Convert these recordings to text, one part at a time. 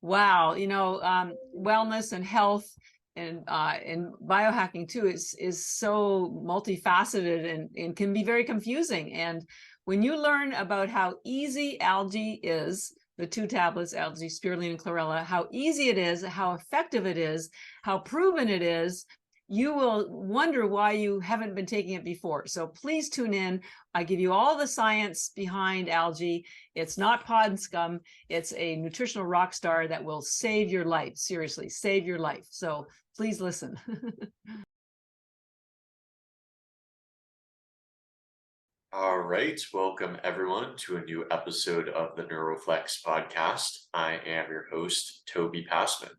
Wow, wellness and health and biohacking too is so multifaceted and can be very confusing. And when you learn about how easy algae is, the 2 tablets, algae, spirulina, and chlorella, how easy it is, how effective it is, how proven it is, you will wonder why you haven't been taking it before. So please tune in. I give you all the science behind algae. It's not pod and scum. It's a nutritional rock star that will save your life. Seriously, save your life. So please listen. All right, welcome everyone to a new episode of the NeuroFlex podcast. I am your host, Toby Passman.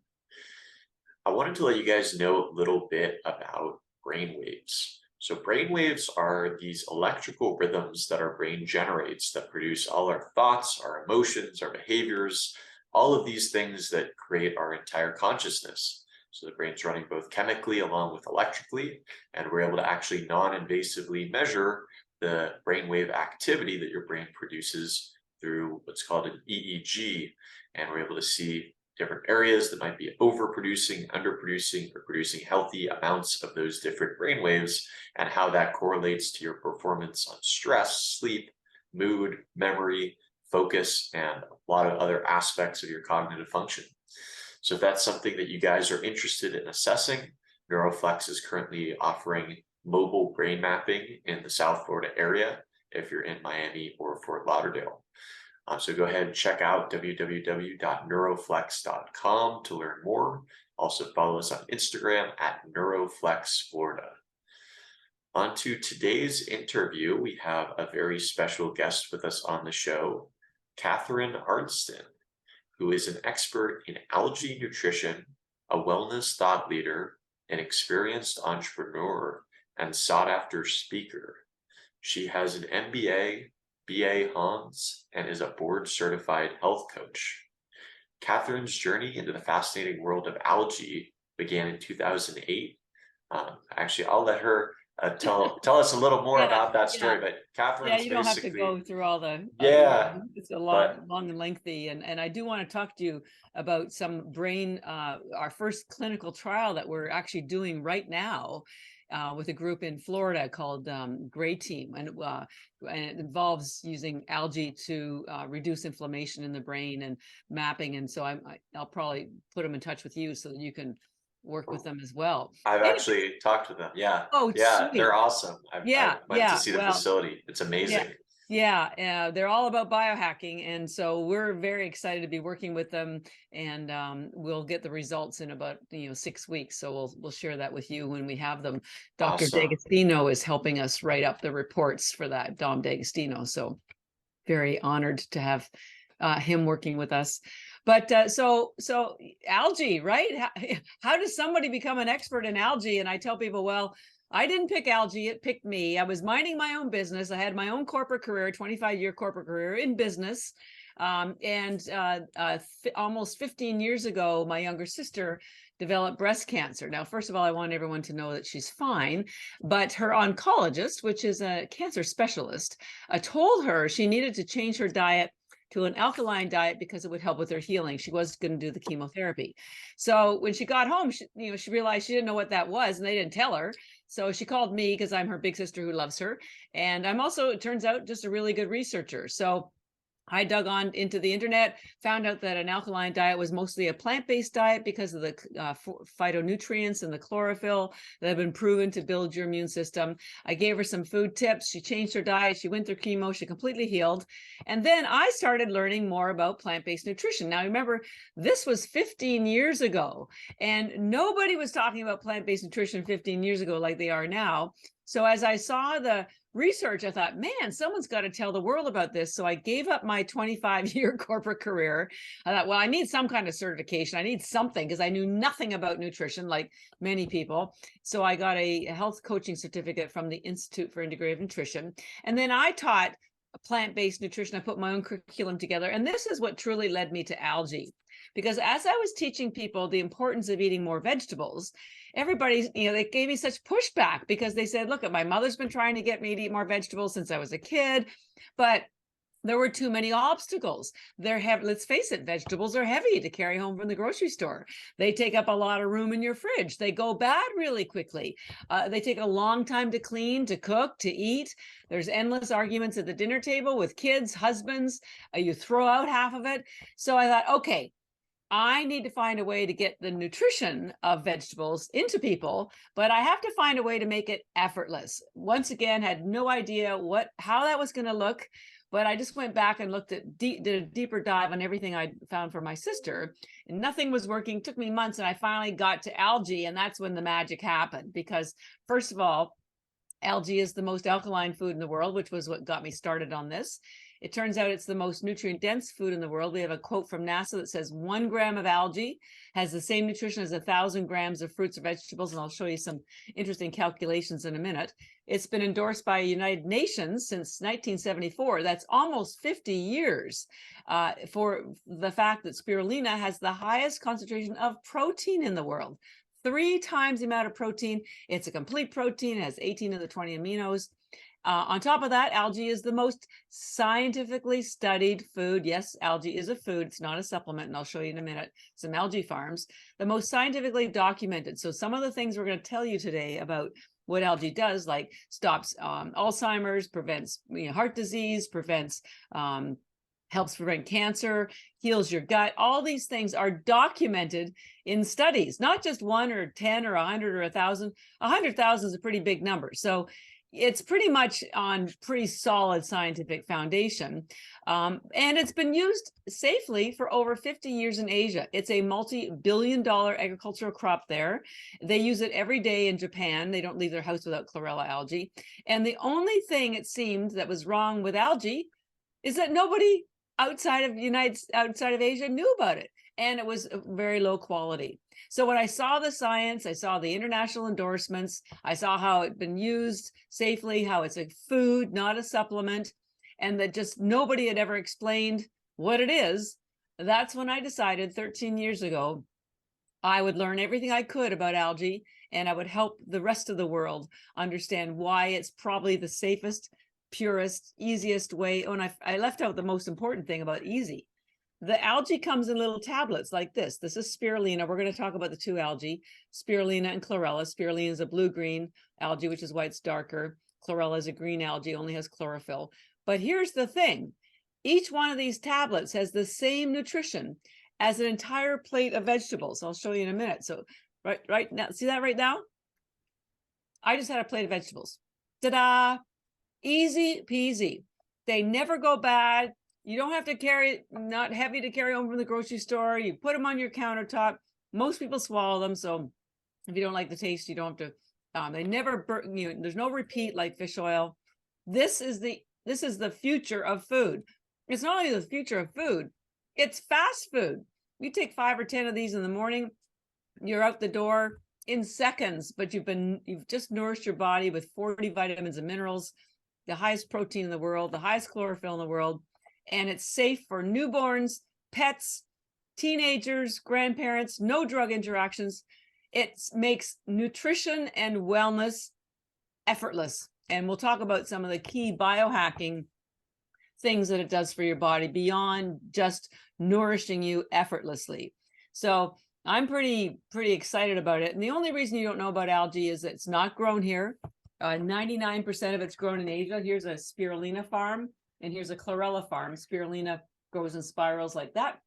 I wanted to let you guys know a little bit about brainwaves. So brainwaves are these electrical rhythms that our brain generates that produce all our thoughts, our emotions, our behaviors, all of these things that create our entire consciousness. So the brain's running both chemically along with electrically, and we're able to actually non-invasively measure the brainwave activity that your brain produces through what's called an EEG. And we're able to see different areas that might be overproducing, underproducing, or producing healthy amounts of those different brainwaves, and how that correlates to your performance on stress, sleep, mood, memory, focus, and a lot of other aspects of your cognitive function. So if that's something that you guys are interested in assessing, NeuroFlex is currently offering mobile brain mapping in the South Florida area if you're in Miami or Fort Lauderdale. So go ahead and check out www.neuroflex.com to learn more. Also follow us on Instagram at NeuroflexFlorida. On to today's interview, we have a very special guest with us on the show, Catharine Arnston, who is an expert in algae nutrition, a wellness thought leader, an experienced entrepreneur, and sought-after speaker. She has an MBA, BA Hons, and is a board-certified health coach. Catharine's journey into the fascinating world of algae began in 2008. Actually, I'll let her tell us a little more about that story. But Catharine's you don't have to go through all the it's a long and lengthy, and I do want to talk to you about some brain our first clinical trial that we're actually doing right now with a group in Florida called Gray Team, and it involves using algae to reduce inflammation in the brain and mapping. And so I'll probably put them in touch with you so that you can work with them as well. I've actually talked with them. Yeah. Oh, yeah, sweet. They're awesome. I went to see the facility. It's amazing. Yeah, they're all about biohacking, and so we're very excited to be working with them, and we'll get the results in about 6 weeks. So we'll share that with you when we have them. Dr. Awesome. D'Agostino is helping us write up the reports for that, Dom D'Agostino. So very honored to have him working with us. But so algae, right? How does somebody become an expert in algae? And I tell people, well, I didn't pick algae, it picked me. I was minding my own business. I had my own corporate career, 25-year corporate career in business. Almost 15 years ago, my younger sister developed breast cancer. Now, first of all, I want everyone to know that she's fine, but her oncologist, which is a cancer specialist, told her she needed to change her diet to an alkaline diet because it would help with her healing. She was going to do the chemotherapy. So when she got home, she realized she didn't know what that was, and they didn't tell her. So she called me because I'm her big sister who loves her. And I'm also, it turns out, just a really good researcher. So I dug on into the internet, found out that an alkaline diet was mostly a plant-based diet because of the phytonutrients and the chlorophyll that have been proven to build your immune system. I gave her some food tips. She changed her diet. She went through chemo. She completely healed. And then I started learning more about plant-based nutrition. Now, remember, this was 15 years ago, and nobody was talking about plant-based nutrition 15 years ago like they are now. So as I saw the research, I thought, man, someone's got to tell the world about this. So I gave up my 25-year corporate career. I thought, well, I need some kind of certification. I need something, because I knew nothing about nutrition like many people. So I got a health coaching certificate from the Institute for Integrative Nutrition. And then I taught plant-based nutrition. I put my own curriculum together. And this is what truly led me to algae. Because as I was teaching people the importance of eating more vegetables, everybody, they gave me such pushback because they said, look, my mother's been trying to get me to eat more vegetables since I was a kid, but There were too many obstacles. Let's face it, vegetables are heavy to carry home from the grocery store. They take up a lot of room in your fridge. They go bad really quickly. They take a long time to clean, to cook, to eat. There's endless arguments at the dinner table with kids, husbands. You throw out half of it. So I thought, okay, I need to find a way to get the nutrition of vegetables into people, but I have to find a way to make it effortless. Once again, had no idea how that was going to look, but I just went back and did a deeper dive on everything I found for my sister, and nothing was working. It took me months, and I finally got to algae, and that's when the magic happened. Because first of all, algae is the most alkaline food in the world, which was what got me started on this. It turns out it's the most nutrient-dense food in the world. We have a quote from NASA that says 1 gram of algae has the same nutrition as 1,000 grams of fruits or vegetables, and I'll show you some interesting calculations in a minute. It's been endorsed by United Nations since 1974. That's almost 50 years for the fact that spirulina has the highest concentration of protein in the world. 3 times the amount of protein. It's a complete protein. It has 18 of the 20 aminos. On top of that, algae is the most scientifically studied food. Yes, algae is a food. It's not a supplement, and I'll show you in a minute some algae farms. The most scientifically documented. So some of the things we're going to tell you today about what algae does, like stops Alzheimer's, prevents heart disease, helps prevent cancer, heals your gut. All these things are documented in studies, not just 1 or 10 or 100 or 1,000. 100,000 is a pretty big number. So it's pretty much on pretty solid scientific foundation. And it's been used safely for over 50 years in Asia. It's a multi-billion-dollar agricultural crop there. They use it every day in Japan. They don't leave their house without chlorella algae. And the only thing it seemed that was wrong with algae is that nobody outside of Asia knew about it. And it was very low quality. So when I saw the science, I saw the international endorsements, I saw how it'd been used safely, how it's a food, not a supplement, and that just nobody had ever explained what it is. That's when I decided 13 years ago, I would learn everything I could about algae, and I would help the rest of the world understand why it's probably the safest, purest, easiest way. Oh, and I left out the most important thing about easy. The algae comes in little tablets like this. This is spirulina. We're going to talk about the 2 algae, spirulina and chlorella. Spirulina is a blue-green algae, which is why it's darker. Chlorella is a green algae, only has chlorophyll. But here's the thing. Each one of these tablets has the same nutrition as an entire plate of vegetables. I'll show you in a minute. So right now, see that right now? I just had a plate of vegetables. Ta-da! Easy peasy. They never go bad. You don't have to carry, not heavy to carry home from the grocery store. You put them on your countertop. Most people swallow them. So if you don't like the taste, you don't have to, they never burn you. There's no repeat like fish oil. This is the future of food. It's not only the future of food, it's fast food. You take 5 or 10 of these in the morning, you're out the door in seconds, but you've just nourished your body with 40 vitamins and minerals, the highest protein in the world, the highest chlorophyll in the world. And it's safe for newborns, pets, teenagers, grandparents, no drug interactions. It makes nutrition and wellness effortless. And we'll talk about some of the key biohacking things that it does for your body beyond just nourishing you effortlessly. So I'm pretty excited about it. And the only reason you don't know about algae is that it's not grown here. 99% of it's grown in Asia. Here's a spirulina farm. And here's a chlorella farm. Spirulina grows in spirals like that,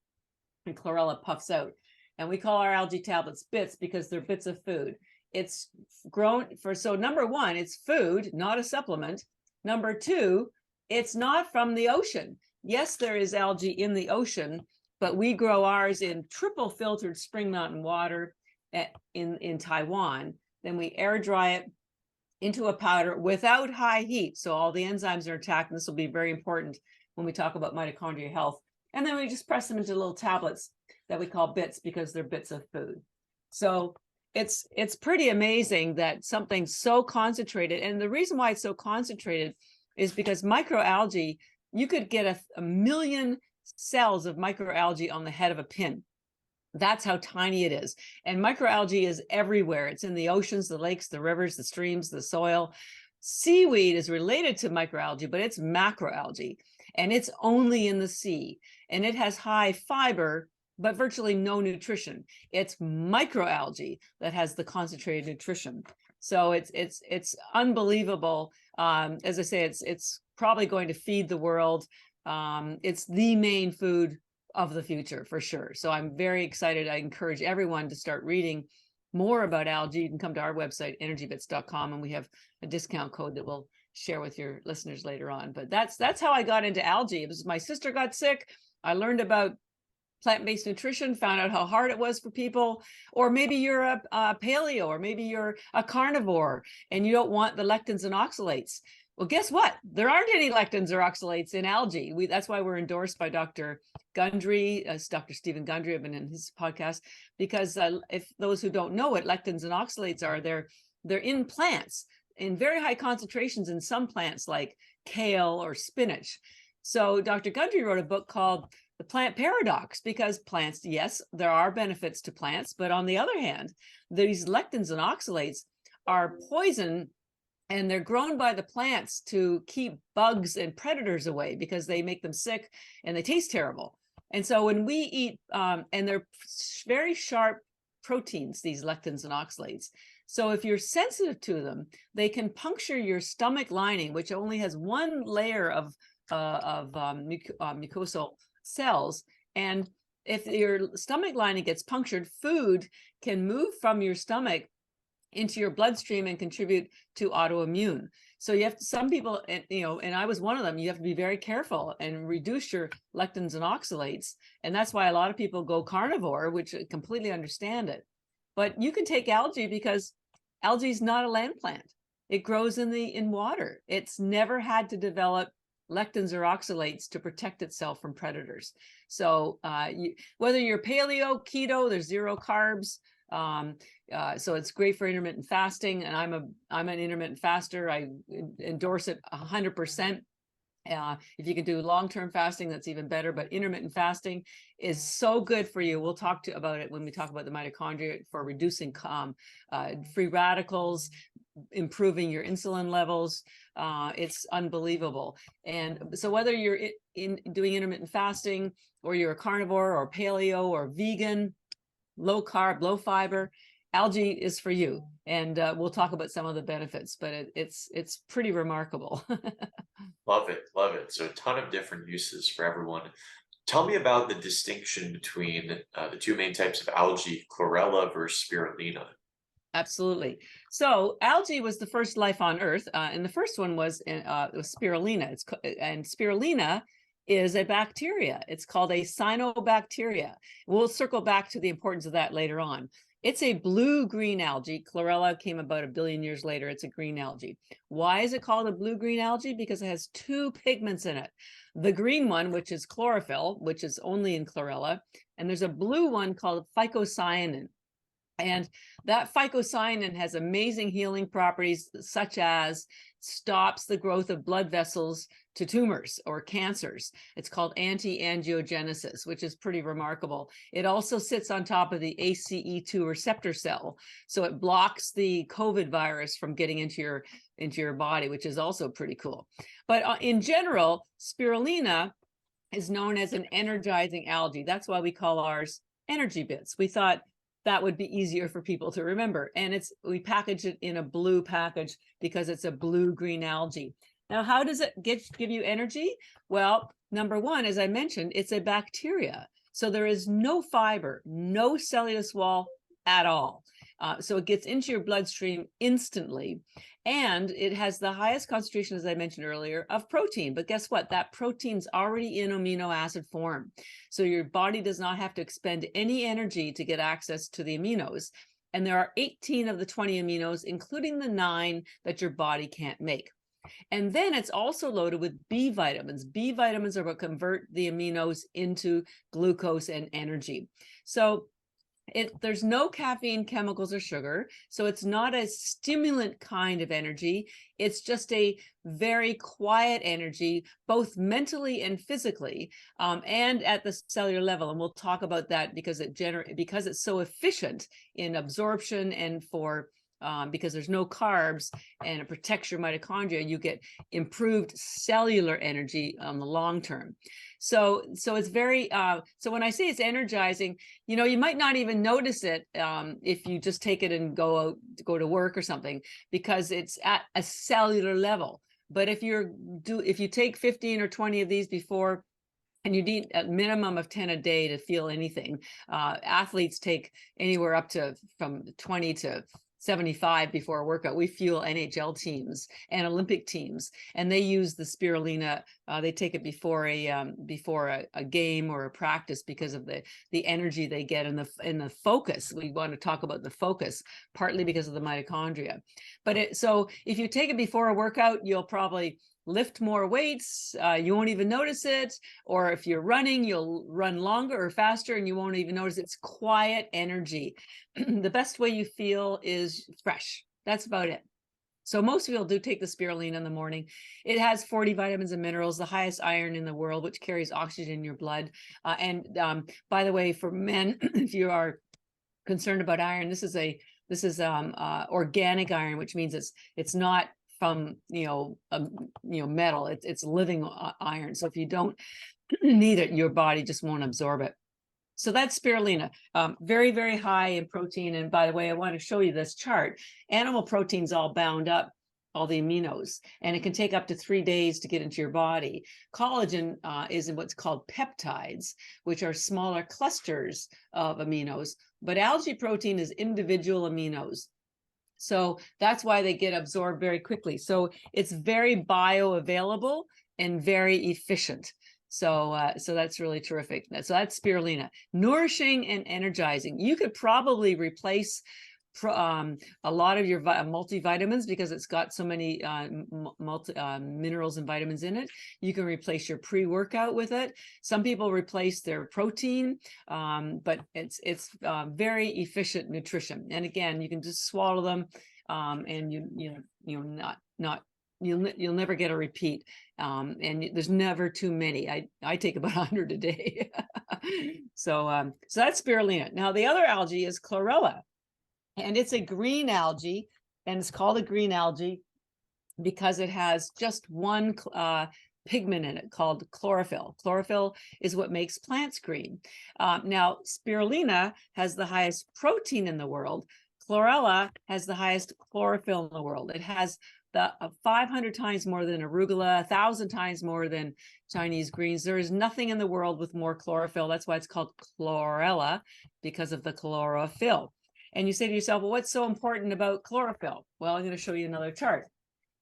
and chlorella puffs out. And we call our algae tablets bits because they're bits of food. It's grown so number 1, it's food, not a supplement. Number 2, it's not from the ocean. Yes, there is algae in the ocean, but we grow ours in triple filtered spring mountain water in Taiwan. Then we air dry it into a powder without high heat. So all the enzymes are intact. And this will be very important when we talk about mitochondria health. And then we just press them into little tablets that we call bits because they're bits of food. So it's pretty amazing that something so concentrated. And the reason why it's so concentrated is because microalgae, you could get a million cells of microalgae on the head of a pin. That's how tiny it is. And microalgae is everywhere. It's in the oceans, the lakes, the rivers, the streams, the soil. Seaweed is related to microalgae, but it's macroalgae. and it's only in the sea, and it has high fiber, but virtually no nutrition. It's microalgae that has the concentrated nutrition. So it's unbelievable. As I say, it's probably going to feed the world. It's the main food of the future for sure. So I'm very excited. I encourage everyone to start reading more about algae. You can come to our website, energybits.com, and we have a discount code that we'll share with your listeners later on. But that's how I got into algae. It was my sister got sick. I learned about plant-based nutrition, found out how hard it was for people. Or maybe you're a paleo, or maybe you're a carnivore and you don't want the lectins and oxalates. Well, guess what? There aren't any lectins or oxalates in algae. That's why we're endorsed by Dr. Gundry, Dr. Stephen Gundry. I've been in his podcast, because if those who don't know what lectins and oxalates are, they're in plants in very high concentrations in some plants like kale or spinach. So Dr. Gundry wrote a book called The Plant Paradox, because plants, yes, there are benefits to plants, but on the other hand, these lectins and oxalates are poison, and they're grown by the plants to keep bugs and predators away because they make them sick and they taste terrible. And so when we eat, and they're very sharp proteins, these lectins and oxalates. So if you're sensitive to them, they can puncture your stomach lining, which only has one layer of mucosal cells. And if your stomach lining gets punctured, food can move from your stomach into your bloodstream and contribute to autoimmune. So you have to, some people, and I was one of them, you have to be very careful and reduce your lectins and oxalates. And that's why a lot of people go carnivore, which I completely understand it. But you can take algae, because algae is not a land plant. It grows in water. It's never had to develop lectins or oxalates to protect itself from predators. So whether you're paleo, keto, there's zero carbs. So it's great for intermittent fasting, and I'm an intermittent faster. I endorse it 100%. If you can do long-term fasting, that's even better, but intermittent fasting is so good for you. We'll talk about it when we talk about the mitochondria, for reducing free radicals, improving your insulin levels. It's unbelievable. And so whether you're doing intermittent fasting, or you're a carnivore or paleo or vegan, low carb, low fiber, algae is for you. And we'll talk about some of the benefits, but it's pretty remarkable. Love it. Love it. So a ton of different uses for everyone. Tell me about the distinction between the two main types of algae, chlorella versus spirulina. Absolutely. So algae was the first life on Earth, and the first one was spirulina. And spirulina is a bacteria. It's called a cyanobacteria. We'll circle back to the importance of that later on. It's a blue-green algae. Chlorella came about 1 billion years later. It's a green algae. Why is it called a blue-green algae? Because it has two pigments in it. The green one, which is chlorophyll, which is only in chlorella, and there's a blue one called phycocyanin. And that phycocyanin has amazing healing properties, such as stops the growth of blood vessels to tumors or cancers. It's called anti-angiogenesis, which is pretty remarkable. It also sits on top of the ACE2 receptor cell, so it blocks the COVID virus from getting into your body, which is also pretty cool. But in general, spirulina is known as an energizing algae. That's why we call ours energy bits. We thought that would be easier for people to remember. And we package it in a blue package because it's a blue-green algae. Now, how does it give you energy? Well, number one, as I mentioned, it's a bacteria. So there is no fiber, no cellulose wall at all. So it gets into your bloodstream instantly. And it has the highest concentration, as I mentioned earlier, of protein. But guess what? That protein's already in amino acid form. So your body does not have to expend any energy to get access to the aminos. And there are 18 of the 20 aminos, including the 9 that your body can't make. And then it's also loaded with B vitamins. B vitamins are what convert the aminos into glucose and energy. So there's no caffeine, chemicals, or sugar. So it's not a stimulant kind of energy. It's just a very quiet energy, both mentally and physically, and at the cellular level. And we'll talk about that because it's so efficient in absorption and for because there's no carbs and it protects your mitochondria. You get improved cellular energy on the long term. So it's very, so when I say it's energizing, you might not even notice it if you just take it and go to work or something, because it's at a cellular level. But if you take 15 or 20 of these before, and you need a minimum of 10 a day to feel anything. Athletes take anywhere up to from 20 to 75 before a workout. We fuel NHL teams and Olympic teams, and they use the spirulina. They take it before a game or a practice because of the energy they get and the focus. We want to talk about the focus, partly because of the mitochondria. But so if you take it before a workout, you'll probably lift more weights, you won't even notice it. Or if you're running, you'll run longer or faster and you won't even notice. It's quiet energy. The best way you feel is fresh. That's about it. So most people do take the spirulina in the morning. It has 40 vitamins and minerals, the highest iron in the world, which carries oxygen in your blood. By the way, for men, if you are concerned about iron, this is organic iron, which means it's not from metal. It's living iron. So if you don't need it, your body just won't absorb it. So that's spirulina, very, very high in protein. And by the way, I want to show you this chart. Animal protein's all bound up, all the aminos, and it can take up to 3 days to get into your body. Collagen is in what's called peptides, which are smaller clusters of aminos, but algae protein is individual aminos. So that's why they get absorbed very quickly. So it's very bioavailable and very efficient. So that's really terrific. So that's spirulina. Nourishing and energizing. You could probably replace a lot of your multivitamins because it's got so many minerals and vitamins in it. You can replace your pre-workout with it. Some people replace their protein, but it's very efficient nutrition. And again, you can just swallow them, and you'll never get a repeat. And there's never too many. I take about 100 a day. So that's spirulina. Now the other algae is chlorella. And it's a green algae, and it's called a green algae because it has just one pigment in it called chlorophyll. Chlorophyll is what makes plants green. Now, spirulina has the highest protein in the world. Chlorella has the highest chlorophyll in the world. It has 500 times more than arugula, 1,000 times more than Chinese greens. There is nothing in the world with more chlorophyll. That's why it's called chlorella, because of the chlorophyll. And you say to yourself, well, what's so important about chlorophyll? Well, I'm going to show you another chart.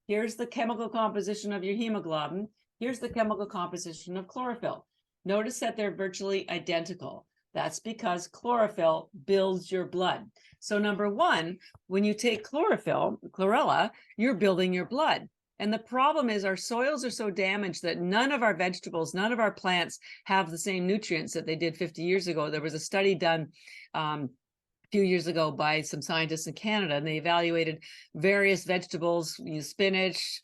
Here's the chemical composition of your hemoglobin. Here's the chemical composition of chlorophyll. Notice that they're virtually identical. That's because builds your blood. So number one, when you take chlorella, you're building your blood. And the problem is our soils are so damaged that none of our vegetables, none of our plants have the same nutrients that they did 50 years ago. There was a study done few years ago by some scientists in Canada, and they evaluated various vegetables, spinach,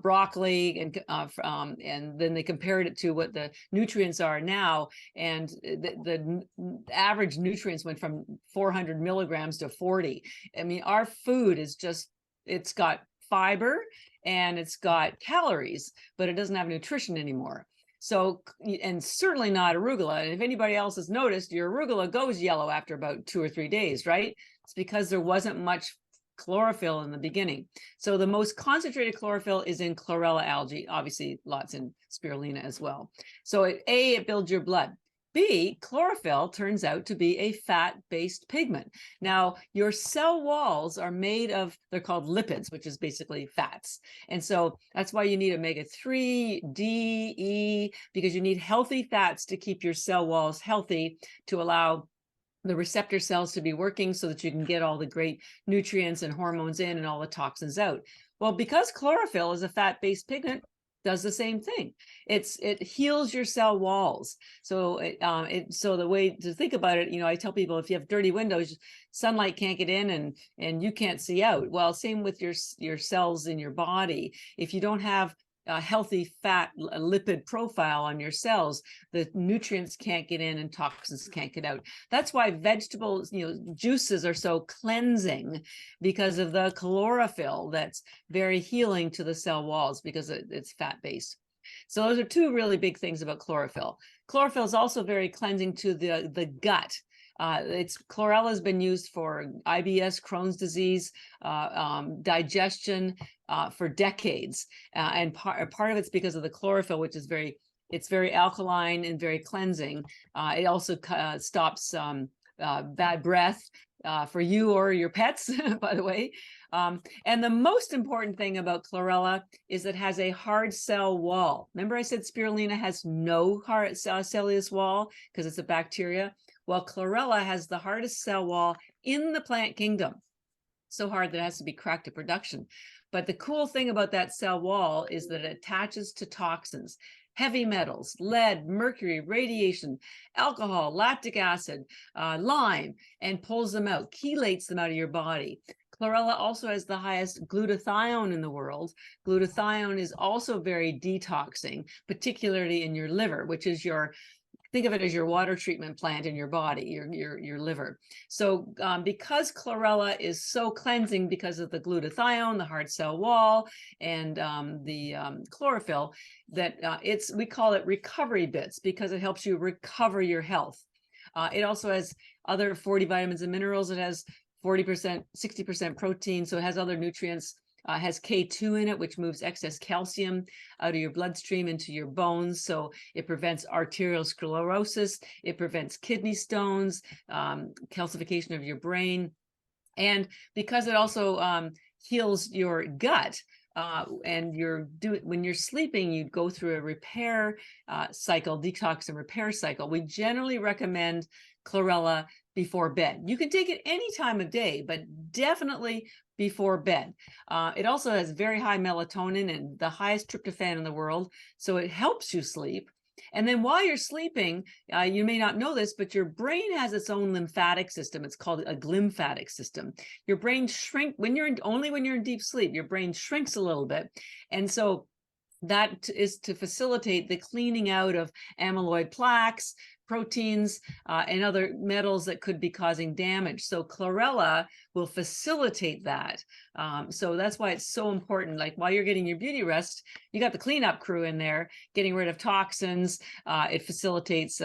broccoli, and then they compared it to what the nutrients are now, and the average nutrients went from 400 milligrams to 40. I mean, our food is it's got fiber and it's got calories, but it doesn't have nutrition anymore. So, and certainly not arugula. And if anybody else has noticed, your arugula goes yellow after about 2 or 3 days, right? It's because there wasn't much chlorophyll in the beginning. So the most concentrated chlorophyll is in chlorella algae, obviously lots in spirulina as well. So it builds your blood. B, chlorophyll turns out to be a fat-based pigment. Now, your cell walls are made of, they're called lipids, which is basically fats. And so that's why you need omega-3, D, E, because you need healthy fats to keep your cell walls healthy, to allow the receptor cells to be working so that you can get all the great nutrients and hormones in and all the toxins out. Well, because chlorophyll is a fat-based pigment, does the same thing. It heals your cell walls. So so the way to think about it, I tell people, if you have dirty windows, sunlight can't get in and you can't see out. Well, same with your cells in your body. If you don't have healthy fat lipid profile on your cells, the nutrients can't get in and toxins can't get out. That's why vegetables, juices are so cleansing, because of the chlorophyll that's very healing to the cell walls because it's fat-based. So those are two really big things about chlorophyll. Chlorophyll is also very cleansing to the gut. Chlorella has been used for IBS, Crohn's disease, digestion for decades, and part of it's because of the chlorophyll, which is very alkaline and very cleansing. It also stops bad breath for you or your pets, by the way. And the most important thing about chlorella is it has a hard cell wall. Remember I said spirulina has no hard cellulose wall because it's a bacteria? Well, chlorella has the hardest cell wall in the plant kingdom. So hard that it has to be cracked to production. But the cool thing about that cell wall is that it attaches to toxins, heavy metals, lead, mercury, radiation, alcohol, lactic acid, lime, and pulls them out, chelates them out of your body. Chlorella also has the highest glutathione in the world. Glutathione is also very detoxing, particularly in your liver, which is think of it as your water treatment plant in your body, your liver. So because chlorella is so cleansing because of the glutathione, the hard cell wall, and the chlorophyll, that we call it recovery bits because it helps you recover your health. It also has other 40 vitamins and minerals. It has 40%, 60% protein, so it has other nutrients. Has K2 in it, which moves excess calcium out of your bloodstream into your bones. So it prevents arteriosclerosis. It prevents kidney stones, calcification of your brain. And because it also heals your gut, and when you're sleeping, you go through a repair cycle, detox and repair cycle. We generally recommend chlorella before bed. You can take it any time of day, but definitely before bed. It also has very high melatonin and the highest tryptophan in the world, so it helps you sleep. And then while you're sleeping, you may not know this, but your brain has its own lymphatic system. It's called a glymphatic system. Your brain shrinks when you're in deep sleep. Your brain shrinks a little bit, and so that is to facilitate the cleaning out of amyloid plaques, proteins, and other metals that could be causing damage. So chlorella will facilitate that. So that's why it's so important. Like while you're getting your beauty rest, you got the cleanup crew in there getting rid of toxins. It facilitates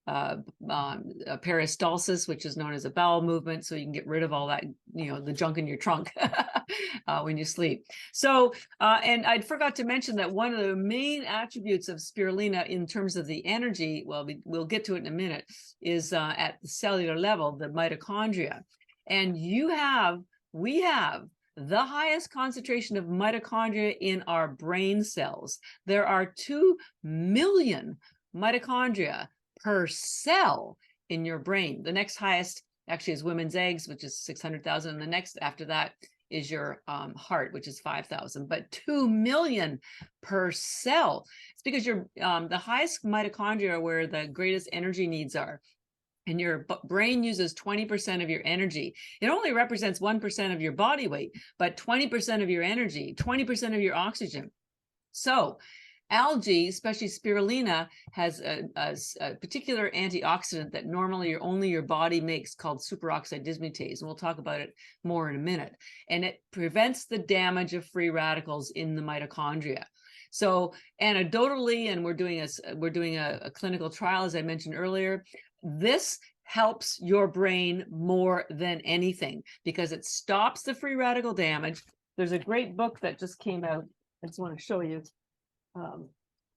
peristalsis, which is known as a bowel movement, so you can get rid of all that, the junk in your trunk when you sleep. So, and I forgot to mention that one of the main attributes of spirulina in terms of the energy, well, we'll get to it in a minute, is at the cellular level, the mitochondria. And we have the highest concentration of mitochondria in our brain cells. There are 2 million mitochondria per cell in your brain. The next highest actually is women's eggs, which is 600,000. And the next after that is your heart, which is 5,000, but 2 million per cell. It's because the highest mitochondria are where the greatest energy needs are. And your brain uses 20% of your energy. It only represents 1% of your body weight, but 20% of your energy, 20% of your oxygen. So algae, especially spirulina, has a particular antioxidant that normally only your body makes called superoxide dismutase. And we'll talk about it more in a minute. And it prevents the damage of free radicals in the mitochondria. So anecdotally, and we're doing a clinical trial, as I mentioned earlier, this helps your brain more than anything because it stops the free radical damage. There's a great book that just came out. I just want to show you.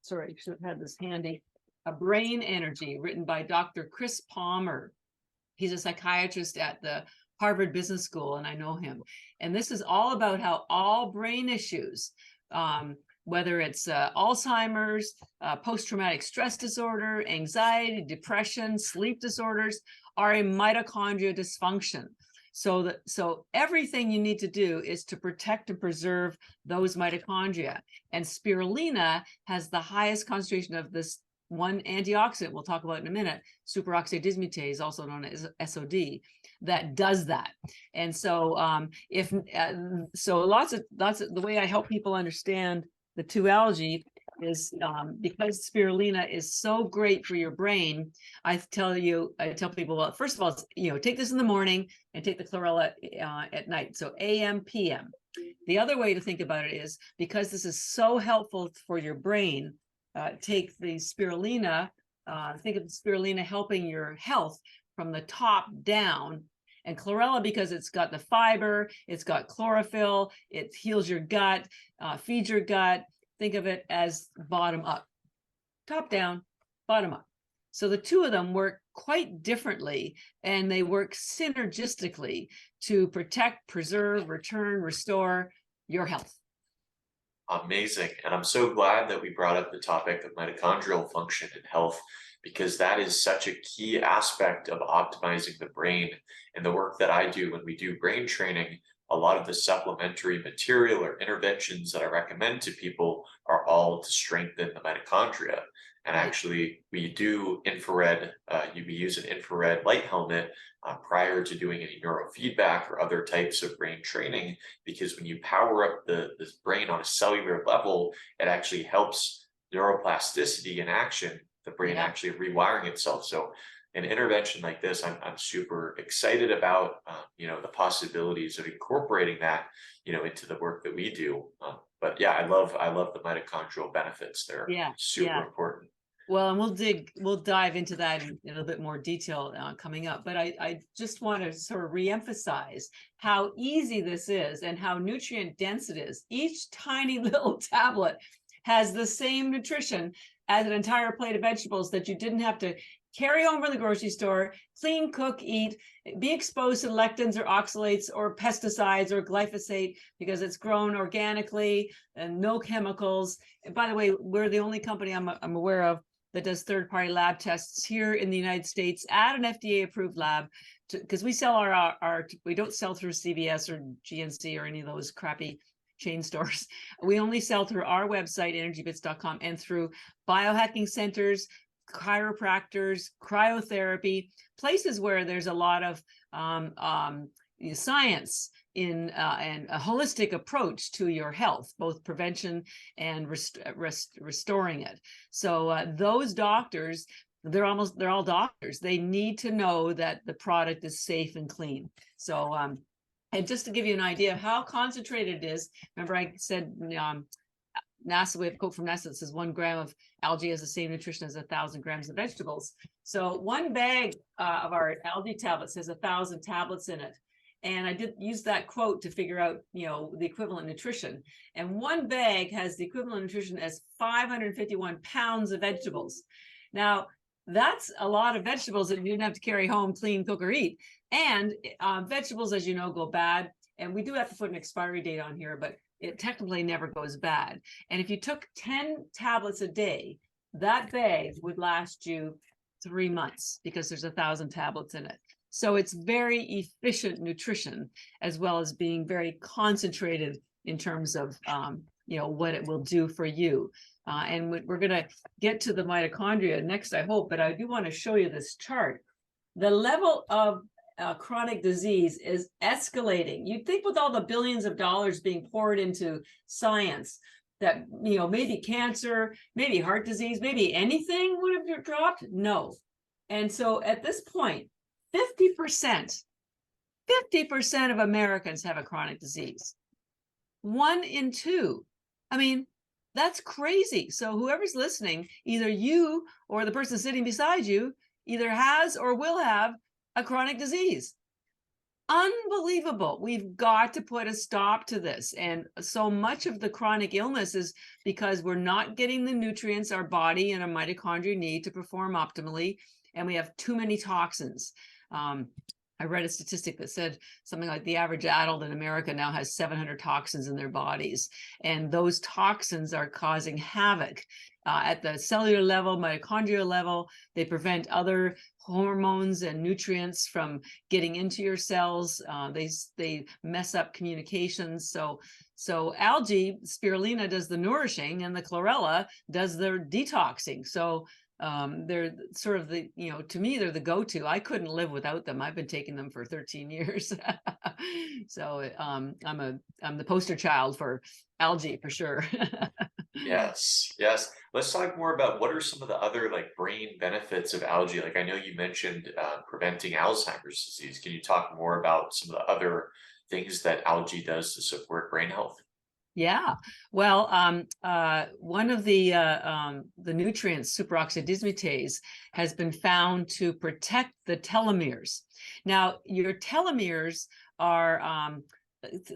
Sorry, I should have had this handy. A Brain Energy, written by Dr. Chris Palmer. He's a psychiatrist at the Harvard Business School, and I know him. And this is all about how all brain issues, whether it's Alzheimer's, post-traumatic stress disorder, anxiety, depression, sleep disorders, are a mitochondria dysfunction. So everything you need to do is to protect and preserve those mitochondria. And spirulina has the highest concentration of this one antioxidant we'll talk about in a minute, superoxide dismutase, also known as SOD, that does that. And so lots of the way I help people understand the two algae is because spirulina is so great for your brain. I tell people, well, first of all, take this in the morning and take the chlorella at night. So AM, PM. The other way to think about it is because this is so helpful for your brain, take the spirulina, think of the spirulina helping your health from the top down. And chlorella, because it's got the fiber, it's got chlorophyll, it heals your gut, feeds your gut. Think of it as bottom up, top down, bottom up. So the two of them work quite differently, and they work synergistically to protect, preserve, return, restore your health. Amazing. And I'm so glad that we brought up the topic of mitochondrial function and health, because that is such a key aspect of optimizing the brain. And the work that I do when we do brain training, a lot of the supplementary material or interventions that I recommend to people are all to strengthen the mitochondria. And actually, we do infrared, we use an infrared light helmet prior to doing any neurofeedback or other types of brain training, because when you power up the brain on a cellular level, it actually helps neuroplasticity in action, the brain actually rewiring itself. So an intervention like this, I'm super excited about, the possibilities of incorporating that, into the work that we do. But yeah, I love the mitochondrial benefits. They're super important. Well, and we'll dive into that in a little bit more detail coming up. But I just want to sort of reemphasize how easy this is and how nutrient dense it is. Each tiny little tablet has the same nutrition as an entire plate of vegetables that you didn't have to carry home from the grocery store, clean, cook, eat, be exposed to lectins or oxalates or pesticides or glyphosate, because it's grown organically and no chemicals. And by the way, we're the only company I'm aware of that does third-party lab tests here in the United States at an FDA-approved lab, because we sell we don't sell through CVS or GNC or any of those crappy chain stores. We only sell through our website, energybits.com, and through biohacking centers, chiropractors, cryotherapy, places where there's a lot of science in and a holistic approach to your health, both prevention and restoring it. So those doctors, they're all doctors. They need to know that the product is safe and clean. So and just to give you an idea of how concentrated it is, remember I said NASA, we have a quote from NASA that says 1 gram of algae has the same nutrition as 1,000 grams of vegetables. So one bag of our algae tablets has 1,000 tablets in it. And I did use that quote to figure out, the equivalent nutrition. And one bag has the equivalent nutrition as 551 pounds of vegetables. Now, that's a lot of vegetables that you didn't have to carry home, clean, cook, or eat. And vegetables, as you know, go bad. And we do have to put an expiry date on here, but it technically never goes bad. And if you took 10 tablets a day, that bag would last you 3 months, because there's 1,000 tablets in it. So it's very efficient nutrition, as well as being very concentrated in terms of what it will do for you. And we're going to get to the mitochondria next, I hope, but I do want to show you this chart. The level of chronic disease is escalating. You'd think with all the billions of dollars being poured into science that, maybe cancer, maybe heart disease, maybe anything would have dropped. No. And so at this point, 50% of Americans have a chronic disease. 1 in 2. I mean, that's crazy. So whoever's listening, either you or the person sitting beside you either has or will have a chronic disease. Unbelievable. We've got to put a stop to this. And so much of the chronic illness is because we're not getting the nutrients our body and our mitochondria need to perform optimally, and we have too many toxins. I read a statistic that said something like the average adult in America now has 700 toxins in their bodies, and those toxins are causing havoc at the cellular level, mitochondrial level. They prevent other hormones and nutrients from getting into your cells. They mess up communications. So algae, spirulina, does the nourishing, and the chlorella does the detoxing. So they're sort of the, to me, they're the go-to. I couldn't live without them. I've been taking them for 13 years. So I'm the poster child for algae, for sure. Yes, yes. Let's talk more about what are some of the other like brain benefits of algae. Like I know you mentioned preventing Alzheimer's disease. Can you talk more about some of the other things that algae does to support brain health? Yeah, well, one of the nutrients, superoxide dismutase, has been found to protect the telomeres. Now, your telomeres are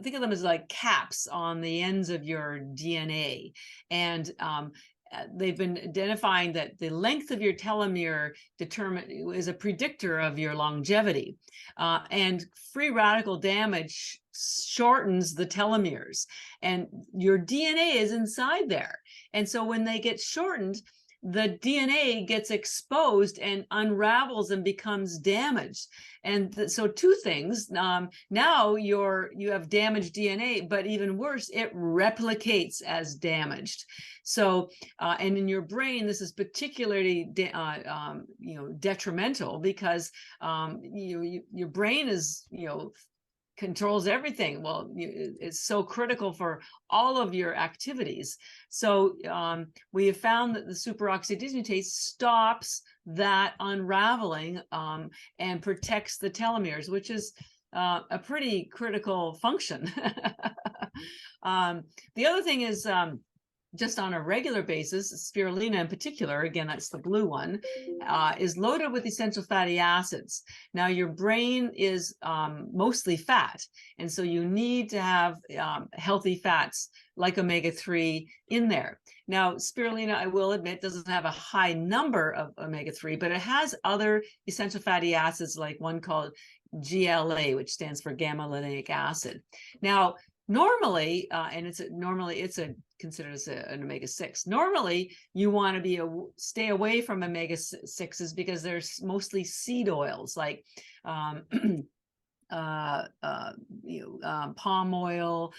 think of them as like caps on the ends of your DNA, and they've been identifying that the length of your telomere is a predictor of your longevity, and free radical damage shortens the telomeres, and your DNA is inside there. And so when they get shortened, the DNA gets exposed and unravels and becomes damaged. And so two things, now you have damaged DNA, but even worse, it replicates as damaged. So and in your brain, this is particularly detrimental, because your brain is controls everything. Well, it's so critical for all of your activities. So we have found that the superoxide dismutase stops that unraveling and protects the telomeres, which is a pretty critical function. The other thing is, just on a regular basis, spirulina in particular, again, that's the blue one, is loaded with essential fatty acids. Now, your brain is mostly fat, and so you need to have healthy fats like omega-3 in there. Now, spirulina, I will admit, doesn't have a high number of omega-3, but it has other essential fatty acids, like one called GLA, which stands for gamma-linolenic acid. Now, normally, and it's considered as an omega-6. Normally, you want to stay away from omega-6s because they're mostly seed oils, like palm oil,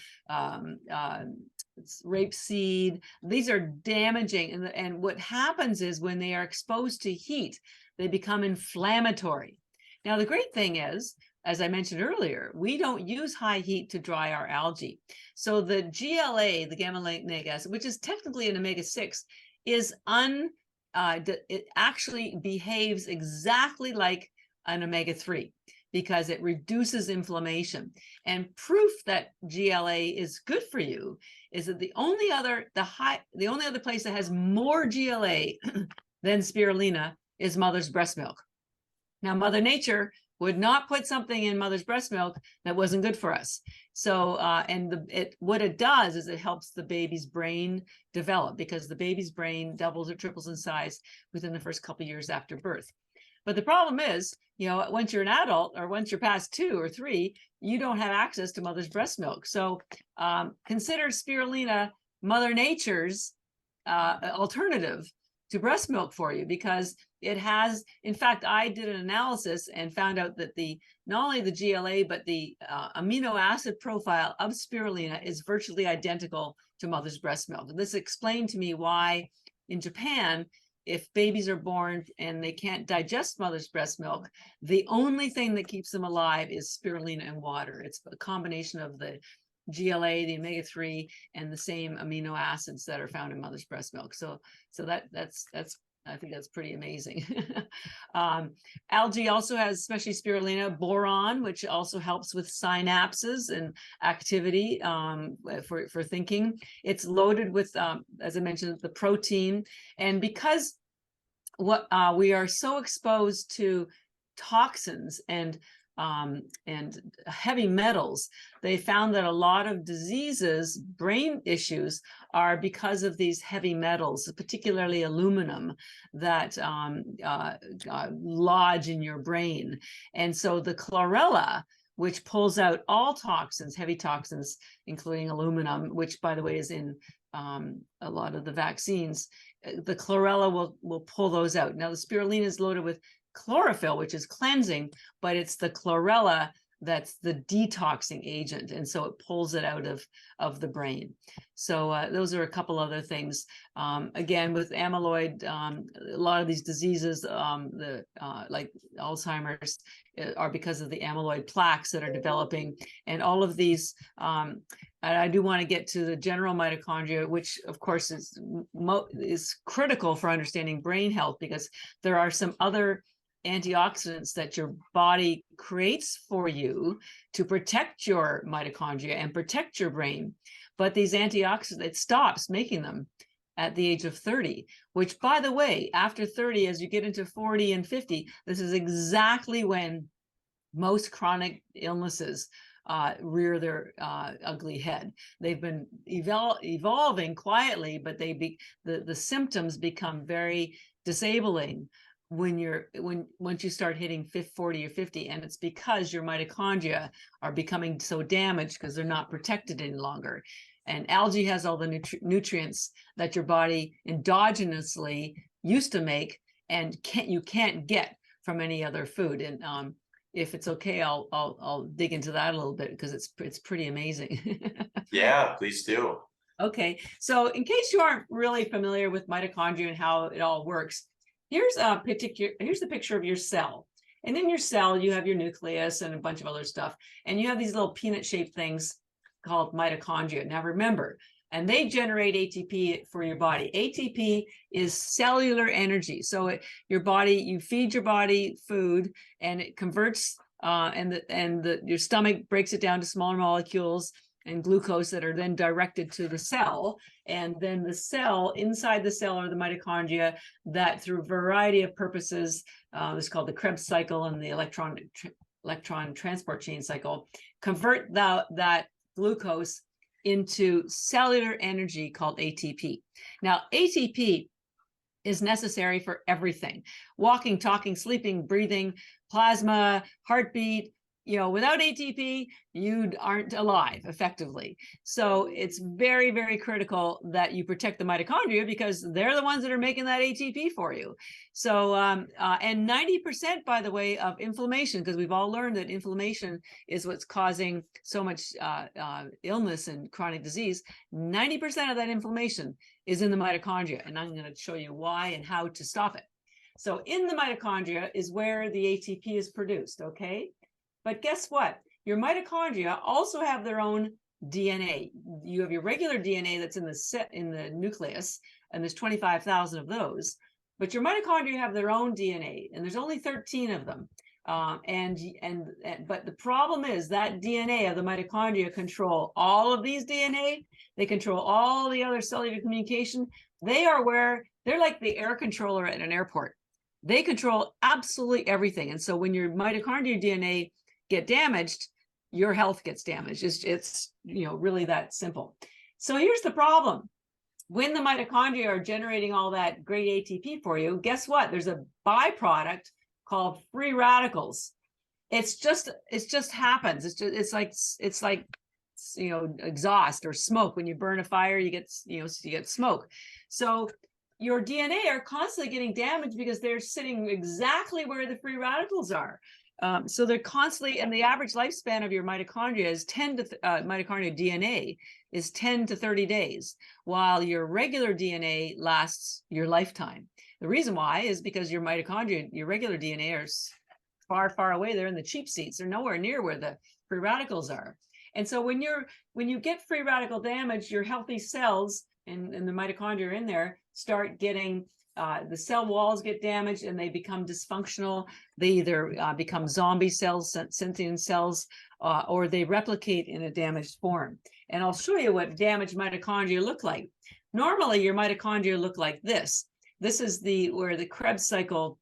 rapeseed. These are damaging, and what happens is when they are exposed to heat, they become inflammatory. Now, the great thing is, as I mentioned earlier, we don't use high heat to dry our algae. So the GLA, the gamma-linolenic acid, which is technically an omega-6, it actually behaves exactly like an omega-3 because it reduces inflammation. And proof that GLA is good for you is that the only other place that has more GLA than spirulina is mother's breast milk. Now, Mother Nature would not put something in mother's breast milk that wasn't good for us. So, what it does is it helps the baby's brain develop, because the baby's brain doubles or triples in size within the first couple of years after birth. But the problem is, once you're an adult, or once you're past 2 or 3, you don't have access to mother's breast milk. So consider spirulina Mother Nature's alternative to breast milk for you, because it has, in fact, I did an analysis and found out that not only the GLA, but the amino acid profile of spirulina is virtually identical to mother's breast milk. And this explained to me why in Japan, if babies are born and they can't digest mother's breast milk, the only thing that keeps them alive is spirulina and water. It's a combination of the GLA, the omega-3, and the same amino acids that are found in mother's breast milk. So that's I think that's pretty amazing. Algae also has, especially spirulina, boron, which also helps with synapses and activity for thinking. It's loaded with, as I mentioned, the protein. And because we are so exposed to toxins and heavy metals, they found that a lot of diseases, brain issues, are because of these heavy metals, particularly aluminum, that lodge in your brain. And so the chlorella, which pulls out all toxins, heavy toxins, including aluminum, which, by the way, is in a lot of the vaccines, the chlorella will pull those out. Now, the spirulina is loaded with chlorophyll, which is cleansing, but it's the chlorella that's the detoxing agent, and so it pulls it out of the brain. So those are a couple other things. Again, with amyloid, a lot of these diseases, like Alzheimer's, are because of the amyloid plaques that are developing, and all of these. And I do want to get to the general mitochondria, which of course is critical for understanding brain health, because there are some other antioxidants that your body creates for you to protect your mitochondria and protect your brain. But these antioxidants, it stops making them at the age of 30, which, by the way, after 30, as you get into 40 and 50, this is exactly when most chronic illnesses rear their ugly head. They've been evolving quietly, but the symptoms become very disabling once you start hitting 40 or 50, and it's because your mitochondria are becoming so damaged because they're not protected any longer. And algae has all the nutrients that your body endogenously used to make and you can't get from any other food. And if it's okay, I'll dig into that a little bit, because it's pretty amazing. Yeah, please do. Okay, so in case you aren't really familiar with mitochondria and how it all works, here's the picture of your cell. And in your cell, you have your nucleus and a bunch of other stuff. And you have these little peanut-shaped things called mitochondria. Now remember, and they generate ATP for your body. ATP is cellular energy. So you feed your body food, and it converts, your stomach breaks it down to smaller molecules and glucose that are then directed to the cell. And then the cell, inside the cell, are the mitochondria that, through a variety of purposes, it's called the Krebs cycle and the electron transport chain cycle, convert that glucose into cellular energy called ATP. Now, ATP is necessary for everything: walking, talking, sleeping, breathing, plasma, heartbeat. Without ATP, you aren't alive effectively. So it's very, very critical that you protect the mitochondria, because they're the ones that are making that ATP for you. So, and 90%, by the way, of inflammation, because we've all learned that inflammation is what's causing so much illness and chronic disease. 90% of that inflammation is in the mitochondria, and I'm going to show you why and how to stop it. So in the mitochondria is where the ATP is produced, okay? But guess what? Your mitochondria also have their own DNA. You have your regular DNA that's in the nucleus, and there's 25,000 of those. But your mitochondria have their own DNA, and there's only 13 of them. But the problem is that DNA of the mitochondria control all of these DNA. They control all the other cellular communication. They're like the air controller at an airport. They control absolutely everything. And so when your mitochondria DNA get damaged, your health gets damaged. It's really that simple. So here's the problem. When the mitochondria are generating all that great ATP for you, guess what? There's a byproduct called free radicals. It just happens. It's like exhaust or smoke. When you burn a fire, you get smoke. So your DNA are constantly getting damaged because they're sitting exactly where the free radicals are. So they're constantly, and the average lifespan of your mitochondria is mitochondria DNA is 10 to 30 days, while your regular DNA lasts your lifetime. The reason why is because your mitochondria, your regular DNA, are far, far away. They're in the cheap seats. They're nowhere near where the free radicals are. And so when you get free radical damage, your healthy cells and the mitochondria in there start getting the cell walls get damaged and they become dysfunctional. They either become zombie cells, sentient cells, or they replicate in a damaged form. And I'll show you what damaged mitochondria look like. Normally, your mitochondria look like this. This is where the Krebs cycle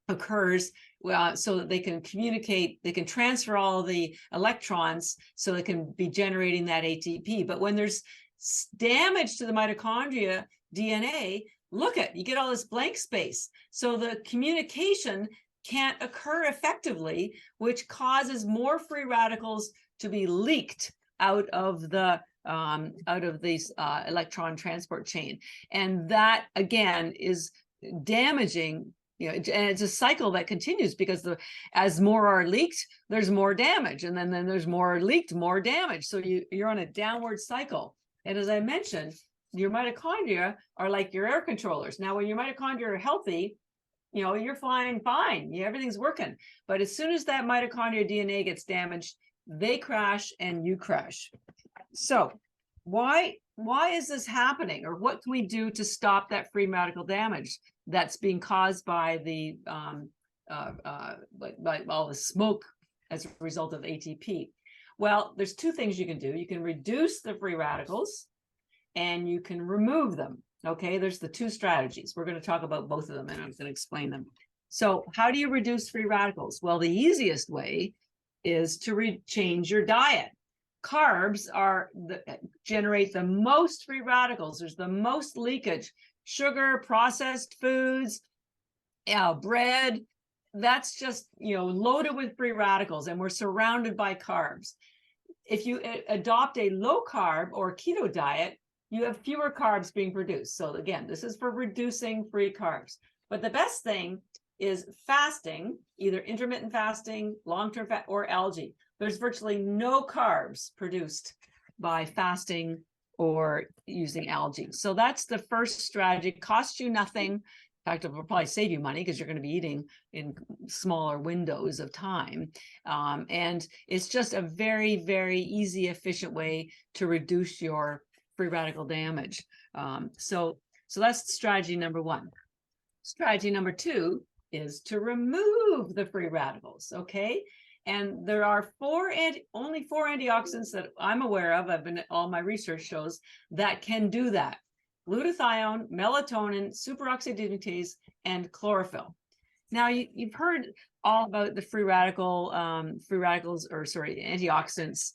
occurs, so that they can communicate, they can transfer all the electrons so they can be generating that ATP. But when there's damage to the mitochondria DNA, you get all this blank space. So the communication can't occur effectively, which causes more free radicals to be leaked out of these electron transport chain. And that, again, is damaging and it's a cycle that continues because as more are leaked, there's more damage, and then there's more leaked, more damage. So you're on a downward cycle. And as I mentioned, your mitochondria are like your air controllers. Now, when your mitochondria are healthy, you're flying fine. Everything's working. But as soon as that mitochondria DNA gets damaged, they crash and you crash. So why is this happening, or what can we do to stop that free radical damage that's being caused by the by all the smoke as a result of ATP? Well, there's two things you can do. You can reduce the free radicals and you can remove them. Okay, there's the two strategies. We're going to talk about both of them and I'm going to explain them. So how do you reduce free radicals? Well, the easiest way is to change your diet. Carbs generate the most free radicals. There's the most leakage. Sugar, processed foods, bread, that's just, loaded with free radicals, and we're surrounded by carbs. If you adopt a low carb or keto diet, you have fewer carbs being produced. So again, this is for reducing free carbs. But the best thing is fasting, either intermittent fasting, long-term fast, or algae. There's virtually no carbs produced by fasting or using algae. So that's the first strategy. It costs you nothing. In fact, it will probably save you money because you're going to be eating in smaller windows of time. And it's just a very, very easy, efficient way to reduce your free radical damage. So that's strategy number one. Strategy number two is to remove the free radicals, okay? And there are only four antioxidants that I'm aware of, all my research shows, that can do that: glutathione, melatonin, superoxide dismutase, and chlorophyll. Now, you've heard all about the antioxidants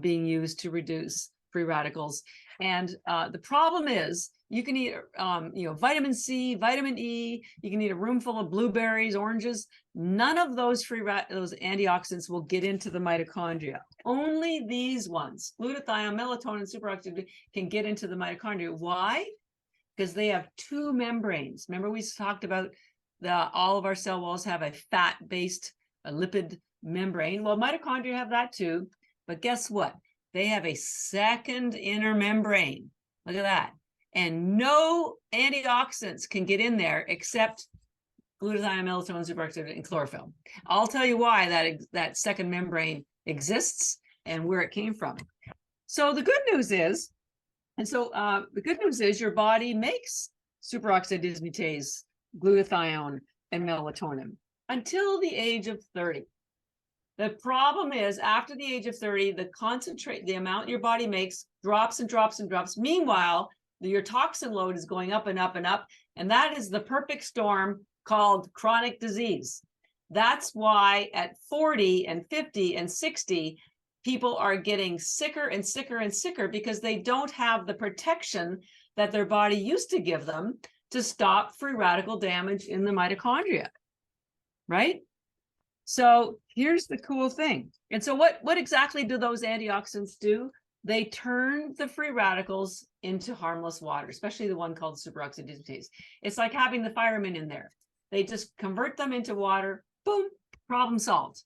being used to reduce free radicals. And the problem is, you can eat, vitamin C, vitamin E. You can eat a room full of blueberries, oranges. None of those those antioxidants will get into the mitochondria. Only these ones, glutathione, melatonin, superoxide, can get into the mitochondria. Why? Because they have two membranes. Remember, we talked about all of our cell walls have a fat-based lipid membrane. Well, mitochondria have that too. But guess what? They have a second inner membrane. Look at that. And no antioxidants can get in there except glutathione, melatonin, superoxide, and chlorophyll. I'll tell you why that second membrane exists and where it came from. So the good news is, your body makes superoxide dismutase, glutathione, and melatonin until the age of 30. The problem is, after the age of 30, the amount your body makes drops and drops and drops. Meanwhile, your toxin load is going up and up and up. And that is the perfect storm called chronic disease. That's why at 40 and 50 and 60, people are getting sicker and sicker and sicker because they don't have the protection that their body used to give them to stop free radical damage in the mitochondria, right? So here's the cool thing. And so what exactly do those antioxidants do? They turn the free radicals into harmless water, especially the one called superoxide dismutase. It's like having the firemen in there. They just convert them into water, boom, problem solved.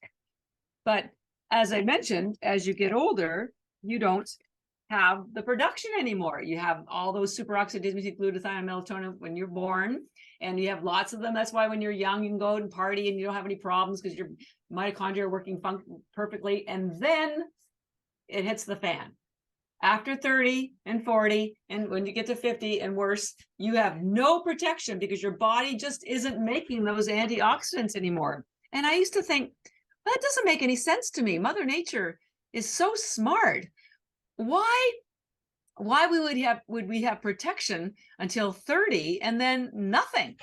But as I mentioned, as you get older, you don't have the production anymore. You have all those superoxide dismutase, glutathione, melatonin when you're born, and you have lots of them. That's why when you're young, you can go and party and you don't have any problems because your mitochondria are working perfectly. And then it hits the fan. After 30 and 40, and when you get to 50 and worse, you have no protection because your body just isn't making those antioxidants anymore. And I used to think, well, that doesn't make any sense to me. Mother Nature is so smart. Why would we have protection until 30 and then nothing?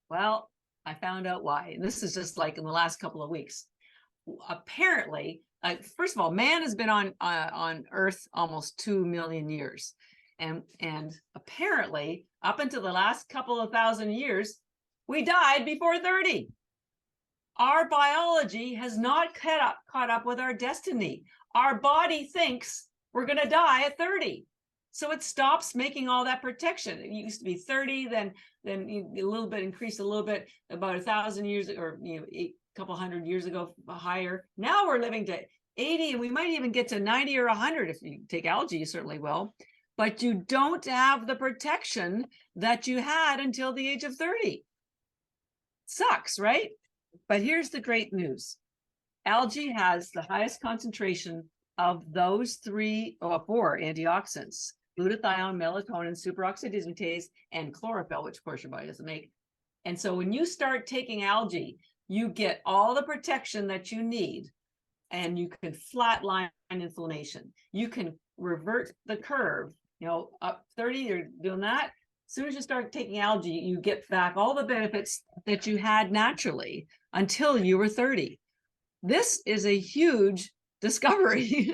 Well, I found out why. And this is just like in the last couple of weeks. Apparently, first of all, man has been on Earth almost 2 million years. And apparently, up until the last couple of thousand years, we died before 30. Our biology has not caught up with our destiny. Our body thinks we're going to die at 30. So it stops making all that protection. It used to be 30, then a little bit increased a little bit about 1,000 years, or a couple hundred years ago, higher. Now we're living to 80, and we might even get to 90 or 100 if you take algae. You certainly will, but you don't have the protection that you had until the age of 30. Sucks, right? But here's the great news. Algae has the highest concentration of those four antioxidants: glutathione, melatonin, superoxide dismutase, and chlorophyll, which of course your body doesn't make. And so when you start taking algae, you get all the protection that you need, and you can flatline inflammation. You can revert the curve, up 30, you're doing that. As soon as you start taking algae, you get back all the benefits that you had naturally until you were 30. This is a huge discovery.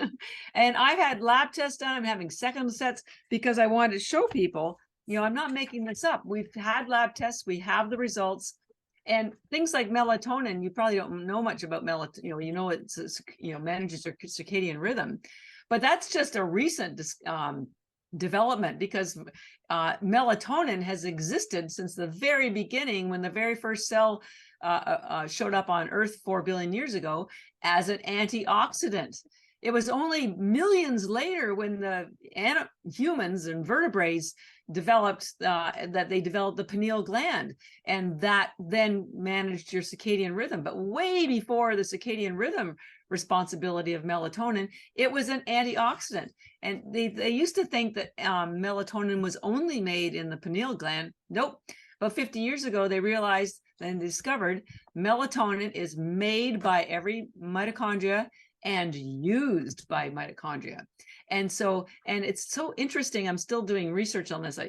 And I've had lab tests done. I'm having second sets because I wanted to show people, I'm not making this up. We've had lab tests. We have the results. And things like melatonin, you probably don't know much about melatonin. It's manages your circadian rhythm. But that's just a recent development, because melatonin has existed since the very beginning, when the very first cell showed up on Earth 4 billion years ago as an antioxidant. It was only millions later when the humans and vertebrates developed the pineal gland, and that then managed your circadian rhythm. But way before the circadian rhythm responsibility of melatonin, it was an antioxidant. And they used to think that melatonin was only made in the pineal gland. Nope. About 50 years ago, they realized and discovered melatonin is made by every mitochondria and used by mitochondria. And it's so interesting. I'm still doing research on this.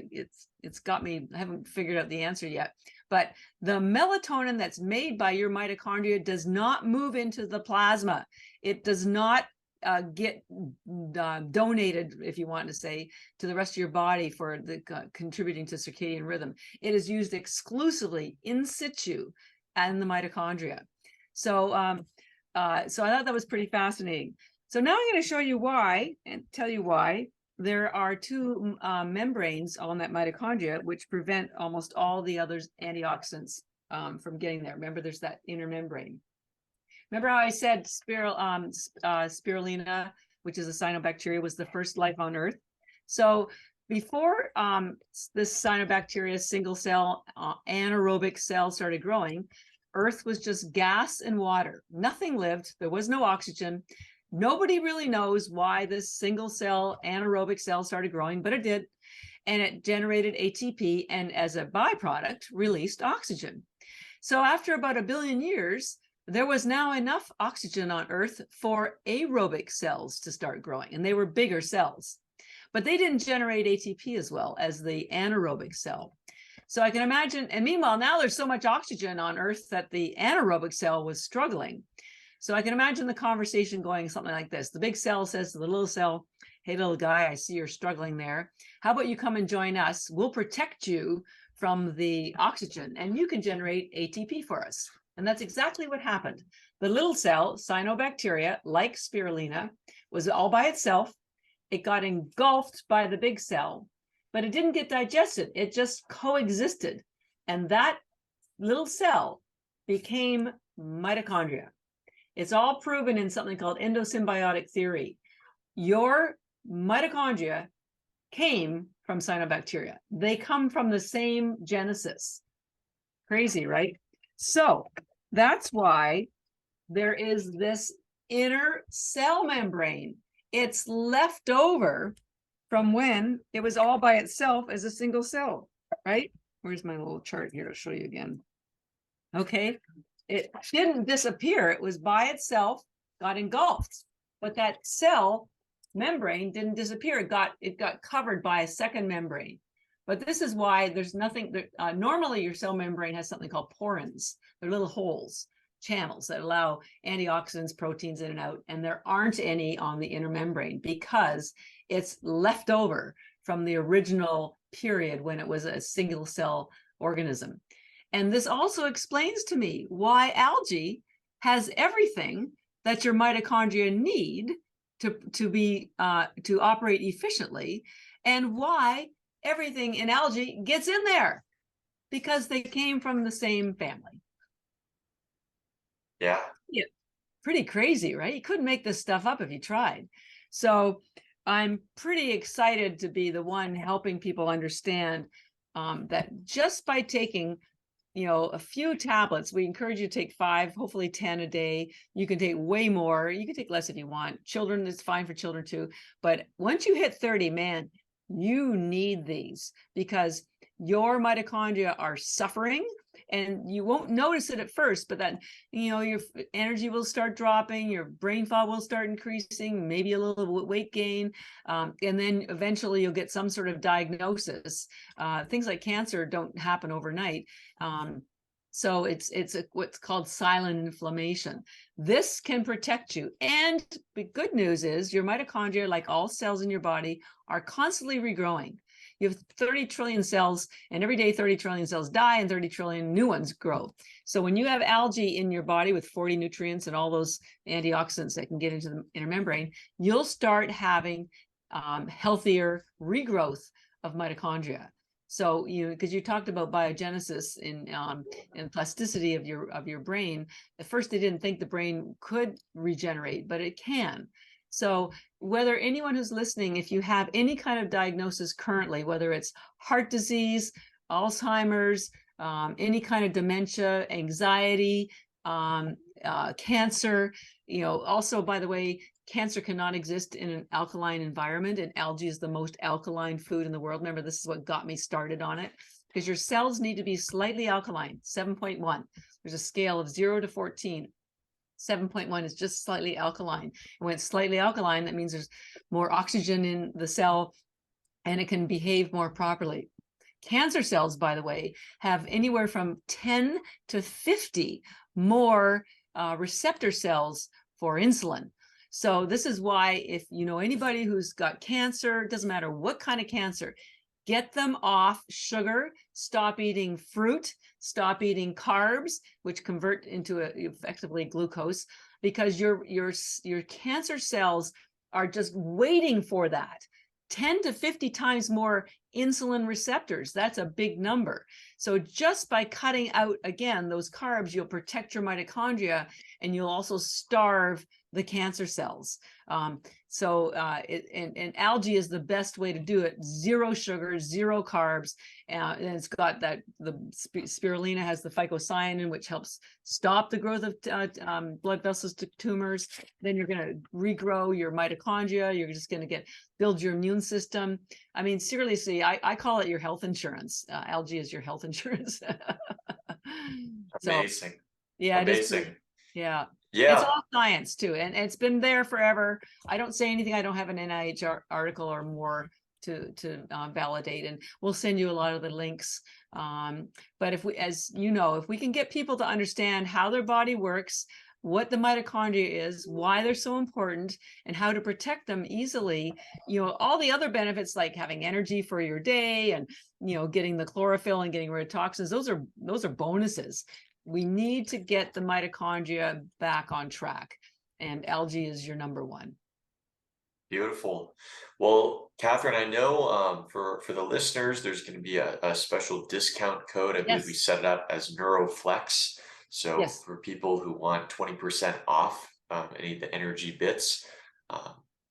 It's got me, I haven't figured out the answer yet. But the melatonin that's made by your mitochondria does not move into the plasma. It does not get donated, if you want to say, to the rest of your body for the contributing to circadian rhythm. It is used exclusively in situ and the mitochondria. So I thought that was pretty fascinating. So now I'm going to show you why, and tell you why there are two membranes on that mitochondria which prevent almost all the other antioxidants from getting there. Remember, there's that inner membrane. Remember how I said spirulina, which is a cyanobacteria, was the first life on Earth? So before this cyanobacteria single cell anaerobic cell started growing, Earth was just gas and water. Nothing lived. There was no oxygen. Nobody really knows why this single cell anaerobic cell started growing, but it did. And it generated ATP, and as a byproduct, released oxygen. So after about 1 billion years, there was now enough oxygen on Earth for aerobic cells to start growing, and they were bigger cells. But they didn't generate ATP as well as the anaerobic cell. So I can imagine, and meanwhile, now there's so much oxygen on Earth that the anaerobic cell was struggling. So I can imagine the conversation going something like this. The big cell says to the little cell, hey, little guy, I see you're struggling there. How about you come and join us? We'll protect you from the oxygen, and you can generate ATP for us. And that's exactly what happened. The little cell, cyanobacteria, like spirulina, was all by itself. It got engulfed by the big cell, but it didn't get digested. It just coexisted. And that little cell became mitochondria. It's all proven in something called endosymbiotic theory. Your mitochondria came from cyanobacteria. They come from the same genesis. Crazy, right? So that's why there is this inner cell membrane. It's left over from when it was all by itself as a single cell, right? Where's my little chart here to show you again? Okay, it didn't disappear. It was by itself, got engulfed, but that cell membrane didn't disappear. It got covered by a second membrane. But this is why there's nothing, normally your cell membrane has something called porins. They're little holes, channels that allow antioxidants, proteins in and out, and there aren't any on the inner membrane because it's left over from the original period when it was a single cell organism. And this also explains to me why algae has everything that your mitochondria need to operate efficiently. and why everything in algae gets in there, because they came from the same family. Yeah. Pretty crazy, right? You couldn't make this stuff up if you tried. So I'm pretty excited to be the one helping people understand that just by taking, a few tablets, we encourage you to take 5, hopefully 10 a day. You can take way more. You can take less if you want. Children, it's fine for children too. But once you hit 30, man, you need these because your mitochondria are suffering, and you won't notice it at first, but then your energy will start dropping, your brain fog will start increasing, maybe a little weight gain, and then eventually you'll get some sort of diagnosis. Things like cancer don't happen overnight. So it's what's called silent inflammation. This can protect you. And the good news is your mitochondria, like all cells in your body, are constantly regrowing. You have 30 trillion cells, and every day 30 trillion cells die and 30 trillion new ones grow. So when you have algae in your body with 40 nutrients and all those antioxidants that can get into the inner membrane, you'll start having healthier regrowth of mitochondria. So because you talked about biogenesis and plasticity of your brain. At first, they didn't think the brain could regenerate, but it can. So whether anyone who's listening, if you have any kind of diagnosis currently, whether it's heart disease, Alzheimer's, any kind of dementia, anxiety, cancer, also, by the way, cancer cannot exist in an alkaline environment, and algae is the most alkaline food in the world. Remember, this is what got me started on it, because your cells need to be slightly alkaline, 7.1. There's a scale of 0 to 14. 7.1 is just slightly alkaline. And when it's slightly alkaline, that means there's more oxygen in the cell and it can behave more properly. Cancer cells, by the way, have anywhere from 10 to 50 more receptor cells for insulin. So this is why, if you know anybody who's got cancer, it doesn't matter what kind of cancer, get them off sugar, stop eating fruit, stop eating carbs, which convert into effectively glucose, because your cancer cells are just waiting for that. 10 to 50 times more insulin receptors. That's a big number. So just by cutting out, again, those carbs, you'll protect your mitochondria, and you'll also starve the cancer cells. And algae is the best way to do it. 0 sugar, 0 carbs. And it's got the spirulina has the phycocyanin, which helps stop the growth of blood vessels to tumors. Then you're going to regrow your mitochondria. You're just going to build your immune system. I mean, seriously, I call it your health insurance. Algae is your health insurance. Amazing. So, yeah, amazing. Yeah. Yeah. It's all science too. And it's been there forever. I don't say anything. I don't have an NIH article or more to validate. And we'll send you a lot of the links. But if we can get people to understand how their body works, what the mitochondria is, why they're so important, and how to protect them easily, all the other benefits like having energy for your day and, getting the chlorophyll and getting rid of toxins, those are bonuses. We need to get the mitochondria back on track, and algae is your number one. Beautiful. Well, Catherine, I know for the listeners, there's going to be a special discount code. I believe we set it up as NeuroFlex. So for people who want 20% off any of the energy bits,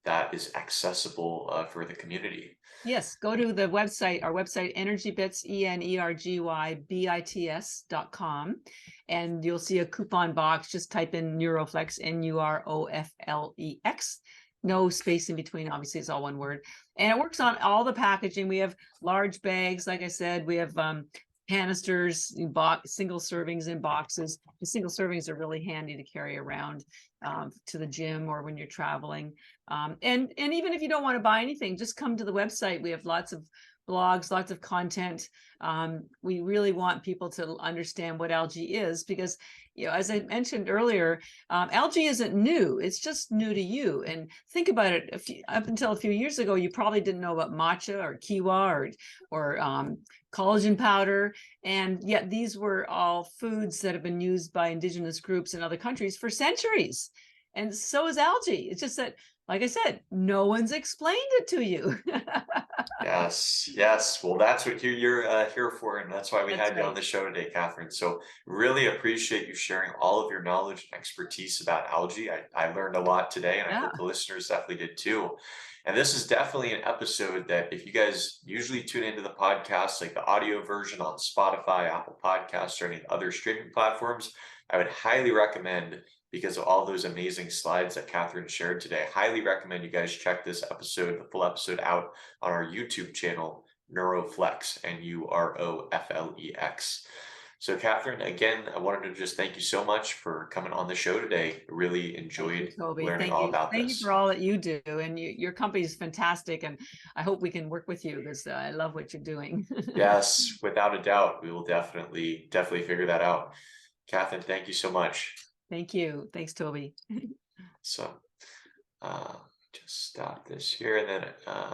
that is accessible for the community. Yes, go to the website, our website, EnergyBits, EnergyBits.com, and you'll see a coupon box. Just type in NeuroFlex, NUROFLEX. No space in between. Obviously, it's all one word. And it works on all the packaging. We have large bags. Like I said, we have canisters, single servings in boxes. The single servings are really handy to carry around to the gym or when you're traveling. And even if you don't want to buy anything, just come to the website. We have lots of blogs, lots of content. We really want people to understand what algae is, because, as I mentioned earlier, algae isn't new. It's just new to you. And think about it. Up until a few years ago, you probably didn't know about matcha or kiwa or collagen powder. And yet these were all foods that have been used by indigenous groups in other countries for centuries. And so is algae. It's just that like I said, no one's explained it to you. Yes, yes. Well, that's what you're here for, and that's why we That's had you on right. the show today, Catherine. So really appreciate you sharing all of your knowledge and expertise about algae. I learned a lot today, and I Yeah. hope the listeners definitely did too. And this is definitely an episode that if you guys usually tune into the podcast, like the audio version on Spotify, Apple Podcasts, or any other streaming platforms, I would highly recommend, because of all those amazing slides that Catherine shared today, highly recommend you guys check this episode, the full episode out on our YouTube channel, NeuroFlex, NUROFLEX. So Catherine, again, I wanted to just thank you so much for coming on the show today. Really Thank you, enjoyed Toby. learning Thank all you. about Thank you for this. all that you do. And your company is fantastic. And I hope we can work with you because I love what you're doing. Yes, without a doubt, we will definitely figure that out. Catherine, thank you so much. Thank you. Thanks, Toby. So just stop this here and then